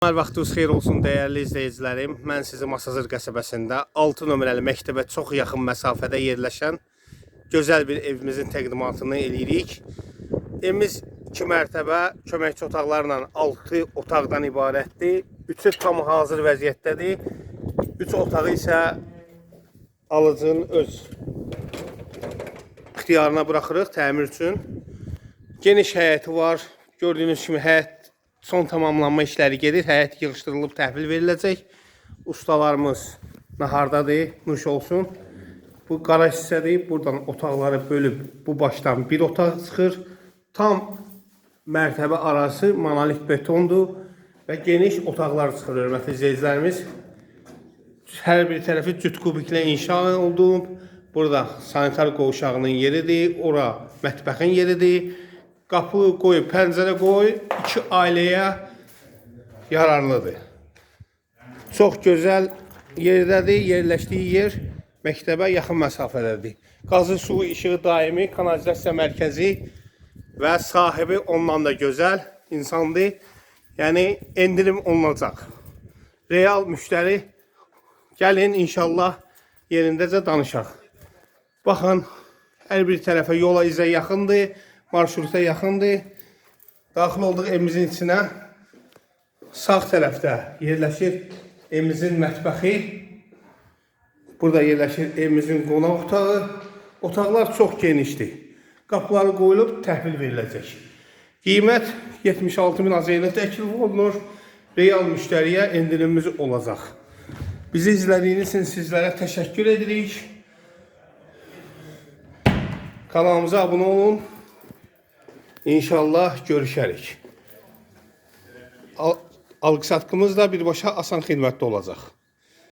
Vaxtınız xeyir olsun dəyərli izləyicilərim. Mən sizi Masazır qəsəbəsində 6 nömrəli məktəbə çox yaxın məsafədə yerləşən gözəl bir evimizin təqdimatını eləyirik. Evimiz 2 mərtəbə, köməkçi otaqlarla 6 otaqdan ibarətdir. 3'ü tam hazır vəziyyətdədir. 3 otağı isə alıcının öz ixtiyarına buraxırıq təmir üçün. Geniş həyəti var. Gördüyünüz kimi həyət son tamamlanma işləri gedir. Həyət yığışdırılıb təhvil veriləcək. Ustalarımız nahardadır, nuş olsun. Bu qaraj hissədir. Buradan otaqları bölüb bu başdan bir otaq çıxır. Tam mərtəbə arası monolit betondur və geniş otaqlar çıxır, hörmətli izləyicilərimiz. Hər bir tərəfi cüt kubiklə inşa olunub. Burada sanitar qovşağının yeridir. Ora mətbəxin yeridir. Qapı qoy, pəncərə qoy, 2 ailəyə yararlıdır. Çox gözəl yerdədir, yerləşdiyi yer məktəbə yaxın məsafədədir. Qazı, suyu, işığı daimi, kanalizasiya mərkəzi və sahibi ondan da gözəl insandır. Yəni, endirim olunacaq. Real müştəri, gəlin inşallah yerindəcə danışaq. Baxın, hər bir tərəfə yola izə yaxındır. Marşruta yaxındır. Daxil olduğu evimizin içinə sağ tərəfdə yerləşir evimizin mətbəxi. Burada yerləşir evimizin qonaq otağı. Otaqlar çox genişdir. Qapıları qoyulub təhvil veriləcək. Qiymət 76.000 azayla təklif olunur. Real müştəriyə endirimimiz olacaq. Bizi izlədiyiniz üçün sizlərə təşəkkür edirik. Kanalımıza abunə olun. İnşallah görüşərik. Alqı-satqımız da birbaşa asan xidmətdə olacaq.